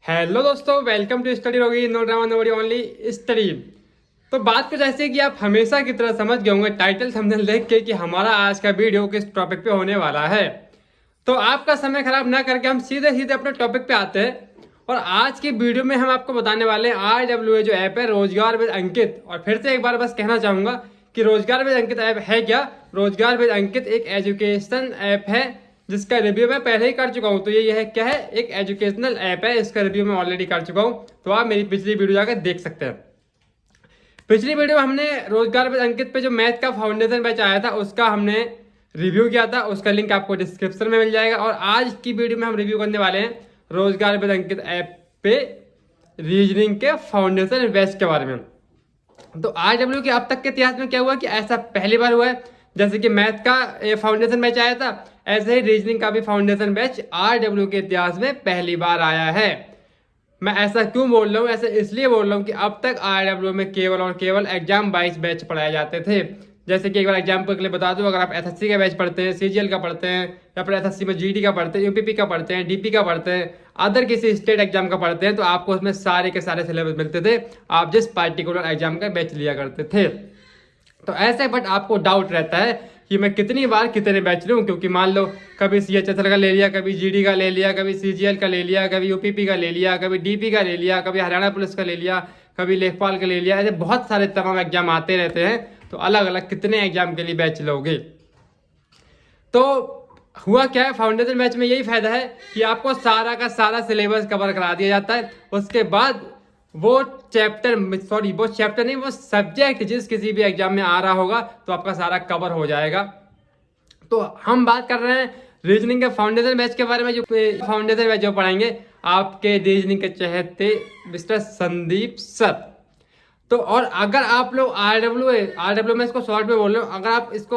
Hello दोस्तों, welcome to study Rogi no drama no worry only study. तो बात कुछ ऐसी है कि आप हमेशा की तरह समझ गए होंगे टाइटल थंबनेल देख के कि हमारा आज का वीडियो किस टॉपिक पे होने वाला है। तो आपका समय खराब ना करके हम सीधे सीधे अपने टॉपिक पे आते हैं। और आज की वीडियो में हम आपको बताने वाले हैं RWA जो ऐप है, रोजगार विद अंकित। और फिर से एक बार बस कहना चाहूंगा कि रोजगार विद अंकित ऐप है क्या। रोजगार विद अंकित एक एजुकेशन ऐप है जिसका रिव्यू मैं पहले ही कर चुका हूँ। तो ये है क्या है, एक एजुकेशनल ऐप है। इसका रिव्यू मैं ऑलरेडी कर चुका हूँ, तो आप मेरी पिछली वीडियो जाकर देख सकते हैं। पिछली वीडियो में हमने रोजगार विद अंकित पे जो मैथ का फाउंडेशन बैच आया था उसका हमने रिव्यू किया था, उसका लिंक आपको डिस्क्रिप्शन में मिल जाएगा। और आज की वीडियो में हम रिव्यू करने वाले हैं रोजगार विद अंकित ऐप पे रीजनिंग के फाउंडेशन बैच के बारे में। तो RW के अब तक के इतिहास में क्या हुआ कि ऐसा पहली बार हुआ है, जैसे कि मैथ का फाउंडेशन बैच आया था, ऐसे ही रीजनिंग का भी फाउंडेशन बैच RW के इतिहास में पहली बार आया है। मैं ऐसा क्यों बोल रहा हूँ, ऐसे इसलिए बोल रहा हूँ कि अब तक RW में केवल और केवल एग्जाम 22 बैच पढ़ाए जाते थे। जैसे कि एक बार एग्जाम्पल के लिए बता दूं, अगर आप SSC का बैच पढ़ते हैं, CGL का पढ़ते हैं, या फिर SSC में GD का पढ़ते हैं, UPP का पढ़ते हैं, DP का पढ़ते हैं, अदर किसी स्टेट एग्जाम का पढ़ते हैं, तो आपको उसमें सारे के सारे सिलेबस मिलते थे, आप जिस पार्टिकुलर एग्जाम का बैच लिया करते थे। तो ऐसे बट आपको डाउट रहता है कि मैं कितनी बार कितने बैच लूँ, क्योंकि मान लो कभी CHSL का ले लिया, कभी GD का ले लिया, कभी CGL का ले लिया, कभी UPP का ले लिया, कभी DP का ले लिया, कभी हरियाणा पुलिस का ले लिया, कभी लेखपाल का ले लिया। ऐसे बहुत सारे तमाम एग्जाम आते रहते हैं, तो अलग अलग कितने एग्जाम के लिए बैच लोगे। तो हुआ क्या है, फाउंडेशन बैच में यही फायदा है कि आपको सारा का सारा सिलेबस कवर करा दिया जाता है। उसके बाद वो चैप्टर नहीं, वो सब्जेक्ट जिस किसी भी एग्जाम में आ रहा होगा तो आपका सारा कवर हो जाएगा। तो हम बात कर रहे हैं रीजनिंग के फाउंडेशन बैच के बारे में। जो फाउंडेशन बैच जो पढ़ाएंगे आपके रीजनिंग के चहेते मिस्टर संदीप सर। तो और अगर आप लोग RWA में इसको शॉर्ट में बोल रहे हो, अगर आप इसको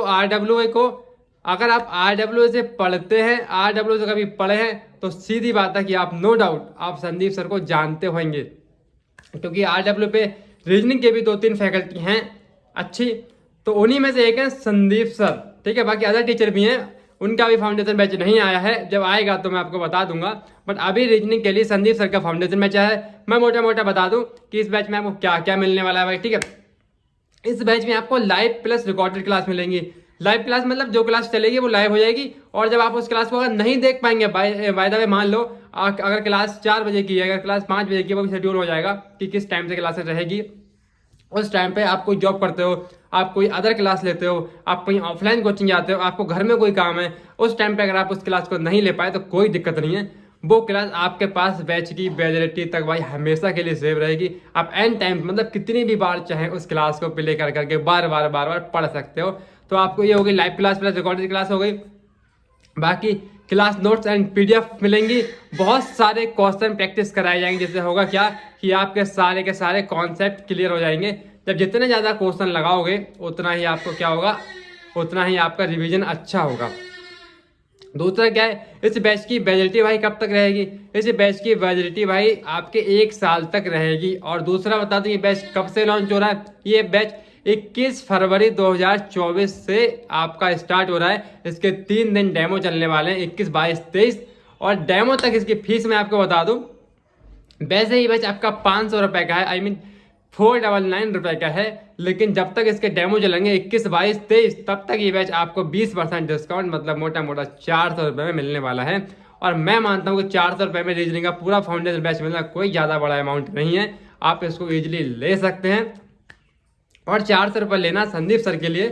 अगर आप RWA से पढ़ते हैं, RWA से कभी पढ़े हैं, तो सीधी बात है कि आप नो डाउट आप संदीप सर को जानते होंगे, क्योंकि RWA पे रीजनिंग के भी 2-3 फैकल्टी हैं अच्छी, तो उन्हीं में से एक है संदीप सर। ठीक है, बाकी अदर टीचर भी हैं, उनका भी फाउंडेशन बैच नहीं आया है, जब आएगा तो मैं आपको बता दूंगा। बट अभी रीजनिंग के लिए संदीप सर का फाउंडेशन बैच आया है। मैं मोटा मोटा बता दूं कि इस बैच में आपको क्या क्या मिलने वाला है भाई। ठीक है, इस बैच में आपको लाइव प्लस रिकॉर्डेड क्लास मिलेंगी। लाइव क्लास मतलब जो क्लास चलेगी वो लाइव हो जाएगी, और जब आप उस क्लास को अगर नहीं देख पाएंगे, बाय द वे मान लो अगर क्लास 4 बजे की है, अगर क्लास 5 बजे की, वो शेड्यूल हो जाएगा कि किस टाइम से क्लासेस रहेगी। उस टाइम पे आप कोई जॉब करते हो, आप कोई अदर क्लास लेते हो, आप कहीं ऑफलाइन कोचिंग जाते हो, आपको घर में कोई काम है, उस टाइम पे अगर आप उस क्लास को नहीं ले पाए तो कोई दिक्कत नहीं है, वो क्लास आपके पास बैच की वैलिडिटी तक भाई हमेशा के लिए सेव रहेगी। आप एन टाइम मतलब कितनी भी बार चाहें उस क्लास को प्ले कर करके बार बार पढ़ सकते हो। तो आपको ये हो गई live class plus recorded class हो गई। बाकी क्लास नोट्स एंड PDF मिलेंगी, बहुत सारे क्वेश्चन प्रैक्टिस कराए जाएंगे, जिससे होगा क्या कि आपके सारे के सारे कॉन्सेप्ट क्लियर हो जाएंगे। जब जितने ज़्यादा क्वेश्चन लगाओगे उतना ही आपको क्या होगा, उतना ही आपका रिवीजन अच्छा होगा। दूसरा क्या है, इस बैच की वैलिडिटी भाई कब तक रहेगी, इस बैच की वैलिडिटी भाई आपके 1 साल तक रहेगी। और दूसरा बता दूं ये बैच कब से लॉन्च हो रहा है, ये बैच 21 फरवरी 2024 से आपका स्टार्ट हो रहा है। इसके 3 दिन डेमो चलने वाले हैं, 21, 22, 23। और डेमो तक इसकी फीस मैं आपको बता दूं, वैसे ही बैच आपका 500 रुपये का है, 499 रुपये का है, लेकिन जब तक इसके डेमो चलेंगे 21, 22, 23, तब तक ये बैच आपको 20% डिस्काउंट मतलब मोटा मोटा 400 रुपये में मिलने वाला है। और मैं मानता हूँ कि 400 रुपये में रीजनिंग का पूरा फाउंडेशन बैच मिलना कोई ज़्यादा बड़ा अमाउंट नहीं है, आप इसको ईजिली ले सकते हैं। और 400 रुपये लेना संदीप सर के लिए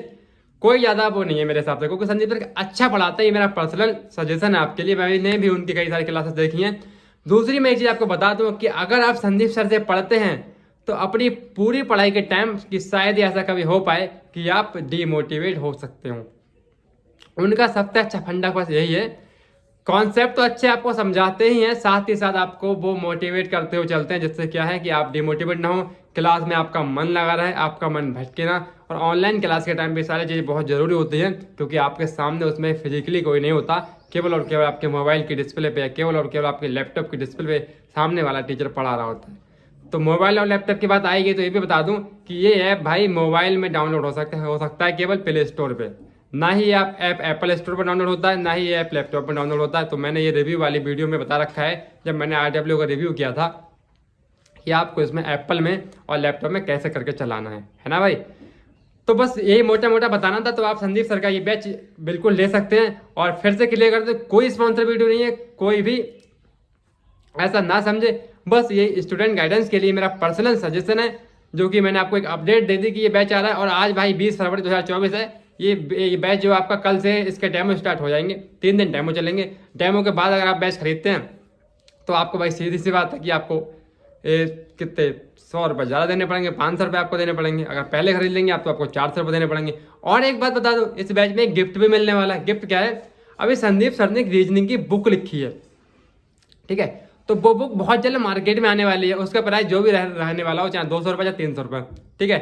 कोई ज़्यादा वो नहीं है मेरे हिसाब से, क्योंकि संदीप सर अच्छा पढ़ाते हैं। ये मेरा पर्सनल सजेशन है आपके लिए, मैंने भी उनकी कई सारी क्लासेस देखी हैं। दूसरी मैं एक चीज़ आपको बता दूँ कि अगर आप संदीप सर से पढ़ते हैं तो अपनी पूरी पढ़ाई के टाइम की शायद ही ऐसा कभी हो पाए कि आप डीमोटिवेट हो सकते हो। उनका सबसे अच्छा फंडा बस यही है, कॉन्सेप्ट तो अच्छे आपको समझाते ही हैं, साथ ही साथ आपको वो मोटिवेट करते हुए चलते हैं, जिससे क्या है कि आप डिमोटिवेट ना हो, क्लास में आपका मन लगा रहे, आपका मन भटके ना। और ऑनलाइन क्लास के टाइम पे सारी चीज़ें बहुत ज़रूरी होती हैं, क्योंकि आपके सामने उसमें फिजिकली कोई नहीं होता, केवल और केवल आपके मोबाइल की डिस्प्ले पे, केवल और केवल आपके लैपटॉप की डिस्प्ले पे सामने वाला टीचर पढ़ा रहा होता है। तो मोबाइल और लैपटॉप की बात आएगी तो ये भी बता दूं कि ये ऐप भाई मोबाइल में डाउनलोड हो सकता है केवल प्ले स्टोर पे, ना ही आप ऐप एप्पल स्टोर पर डाउनलोड होता है, ना ही ये ऐप लैपटॉप पर डाउनलोड होता है। तो मैंने ये रिव्यू वाली वीडियो में बता रखा है जब मैंने RW का रिव्यू किया था कि आपको इसमें एप्पल में और लैपटॉप में कैसे करके चलाना है ना भाई। तो बस यही मोटा मोटा बताना था। तो आप संदीप सर का ये बैच बिल्कुल ले सकते हैं। और फिर से क्लियर कर दो, कोई स्पॉन्सर वीडियो नहीं है, कोई भी ऐसा ना समझे, बस ये स्टूडेंट गाइडेंस के लिए मेरा पर्सनल सजेशन है, जो कि मैंने आपको एक अपडेट दे दी कि ये बैच आ रहा है। और आज भाई 20 फरवरी 2024 है। ये बैच जो आपका कल से इसके डेमो स्टार्ट हो जाएंगे, 3 दिन डेमो चलेंगे। डेमो के बाद अगर आप बैच खरीदते हैं तो आपको भाई सीधी सी बात है कि आपको कितने 100 रुपये ज़्यादा देने पड़ेंगे, 500 रुपये आपको देने पड़ेंगे। अगर पहले खरीद लेंगे आप तो आपको 400 रुपये देने पड़ेंगे। और एक बात बता दो, इस बैच में एक गिफ्ट भी मिलने वाला है। गिफ्ट क्या है? अभी संदीप सर ने एक रीजनिंग की बुक लिखी है, ठीक है। तो वो बुक बहुत जल्द मार्केट में आने वाली है। उसका प्राइस जो भी रहने वाला हो, चाहे 200 रुपये या 300 रुपये, ठीक है।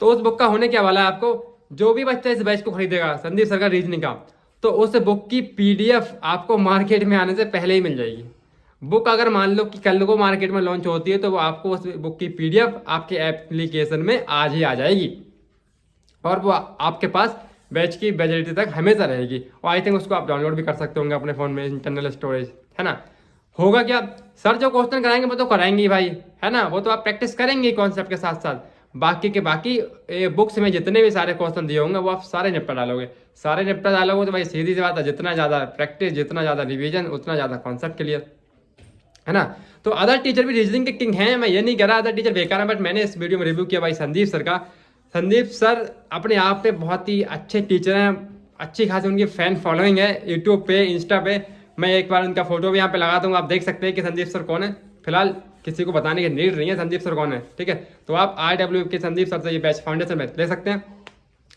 तो उस बुक का होने क्या वाला है, आपको जो भी बच्चा इस बैच को खरीदेगा संदीप सर का रीजनिंग का, तो उस बुक की PDF आपको मार्केट में आने से पहले ही मिल जाएगी। बुक अगर मान लो कि कल को मार्केट में लॉन्च होती है तो वो आपको उस बुक की PDF आपके एप्लीकेशन में आज ही आ जाएगी और वो आपके पास बैच की वैलिडिटी तक हमेशा रहेगी। और आई थिंक उसको आप डाउनलोड भी कर सकते होंगे अपने फ़ोन में, इंटरनल स्टोरेज, है ना। होगा क्या, सर जो क्वेश्चन कराएंगे वो तो कराएंगे ही भाई, है ना। वो तो आप प्रैक्टिस करेंगे कॉन्सेप्ट के साथ साथ। बाकी के बाकी बुक्स में जितने भी सारे क्वेश्चन दिए होंगे वो आप सारे निपटा डालोगे। सारे निपटा डालोगे तो भाई सीधी सी बात है, जितना ज़्यादा प्रैक्टिस, जितना ज़्यादा रिवीजन, उतना ज़्यादा कॉन्सेप्ट क्लियर, है ना। तो अदर टीचर भी रीजनिंग के किंग हैं, मैं ये नहीं कह रहा अदर टीचर बेकार है, बट मैंने इस वीडियो में रिव्यू किया भाई संदीप सर का। संदीप सर अपने आप पे बहुत ही अच्छे टीचर हैं, अच्छी खासी उनकी फैन फॉलोइंग है यूट्यूब पे, इंस्टा पे। मैं एक बार उनका फोटो भी यहाँ पे लगा दूंगा, आप देख सकते हैं कि संदीप सर कौन है। फिलहाल किसी को बताने की नीड नहीं है संदीप सर कौन है, ठीक है। तो आप RW के संदीप सर से ये बैच फाउंडेशन बैच ले सकते हैं।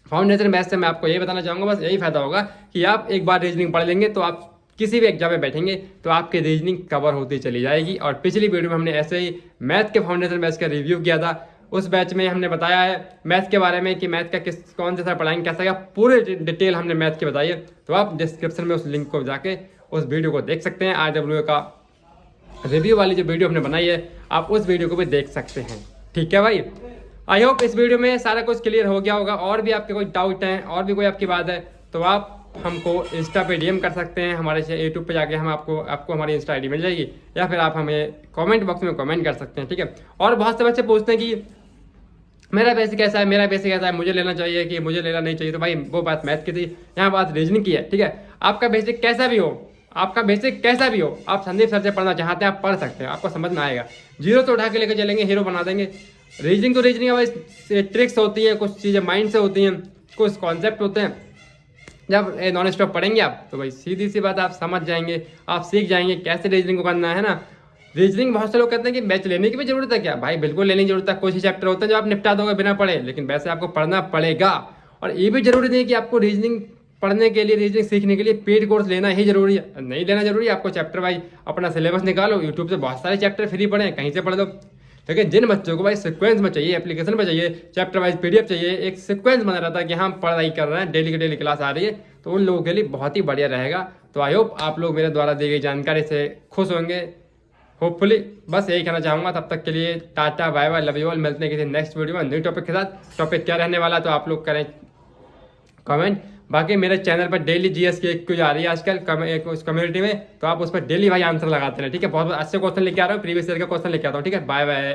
फाउंडेशन बैच से मैं आपको यही बताना चाहूँगा, बस यही फायदा होगा कि आप एक बार रीजनिंग पढ़ लेंगे तो आप किसी भी एग्जाम में बैठेंगे तो आपकी रीजनिंग कवर होती चली जाएगी। और पिछली वीडियो में हमने ऐसे ही मैथ के फाउंडेशन बैच का रिव्यू किया था। उस बैच में हमने बताया है मैथ के बारे में कि मैथ का कौन से सर पढ़ाएंगे, कैसा क्या, पूरे डिटेल हमने मैथ की बताई है। तो आप डिस्क्रिप्शन में उस लिंक को जाके उस वीडियो को देख सकते हैं। RW का रिव्यू वाली जो वीडियो हमने बनाई है, आप उस वीडियो को भी देख सकते हैं, ठीक है भाई। आई होप इस वीडियो में सारा कुछ क्लियर हो गया होगा। और भी आपके कोई डाउट हैं, और भी कोई आपकी बात है, तो आप हमको इंस्टा पे DM कर सकते हैं। हमारे यूट्यूब पे जाके हम आपको हमारी इंस्टा ID मिल जाएगी, या फिर आप हमें कमेंट बॉक्स में कमेंट कर सकते हैं, ठीक है। और बहुत से बच्चे पूछते हैं कि मेरा बेसिक कैसा है, मेरा बेसिक कैसा है, मुझे लेना चाहिए कि मुझे लेना नहीं चाहिए। तो भाई वो बात मैथ की थी, यहाँ बात रीजनिंग की है, ठीक है। आपका बेसिक कैसा भी हो, आपका बेसिक कैसा भी हो, आप संदीप सर से पढ़ना चाहते हैं आप पढ़ सकते हैं, आपको समझ में आएगा। जीरो से उठा के लेकर चलेंगे, हीरो बना देंगे। रीजनिंग तो रीजनिंग है भाई, ट्रिक्स होती हैं, कुछ चीज़ें माइंड से होती हैं, कुछ कॉन्सेप्ट होते हैं। जब नॉन स्टॉप पढ़ेंगे आप तो भाई सीधी सी बात आप समझ जाएंगे, आप सीख जाएंगे कैसे रीजनिंग को करना है ना। रीजनिंग बहुत से लोग कहते हैं कि बैच लेने की भी जरूरत है क्या, भाई बिल्कुल लेने की जरूरत है। कुछ ही चैप्टर होते हैं जो आप निपटा दोगे बिना पढ़े, लेकिन वैसे आपको पढ़ना पड़ेगा। और ये भी जरूरी नहीं है कि आपको रीजनिंग पढ़ने के लिए, रीजनिंग सीखने के लिए पेड कोर्स लेना ही जरूरी है, नहीं लेना जरूरी है। आपको चैप्टर वाइज अपना सिलेबस निकालो, यूट्यूब से बहुत सारे चैप्टर फ्री पढ़े, कहीं से पढ़ लो। लेकिन जिन बच्चों को भाई सीक्वेंस में चाहिए, एप्लीकेशन में चाहिए, चैप्टर वाइज PDF चाहिए, एक सीक्वेंस बना रहता है कि हम पढ़ाई कर रहे हैं, डेली की डेली क्लास आ रही है, तो उन लोगों के लिए बहुत ही बढ़िया रहेगा। तो आई होप आप लोग मेरे द्वारा दी गई जानकारी से खुश होंगे, होपफुली। बस यही कहना चाहूँगा। तब तक के लिए tata, bye bye, love you all. मिलते हैं किसी नेक्स्ट वीडियो में न्यू टॉपिक के साथ। टॉपिक क्या रहने वाला तो आप लोग करें कमेंट। बाकी मेरे चैनल पर डेली GS की एक क्विज आ रही है आजकल उस कम्युनिटी में, तो आप उस पर डेली भाई आंसर लगाते हैं, ठीक है। बहुत अच्छे क्वेश्चन लेके आ रहा हूँ, प्रीवियस ईयर का क्वेश्चन लेके आता हूँ, ठीक है। Bye bye.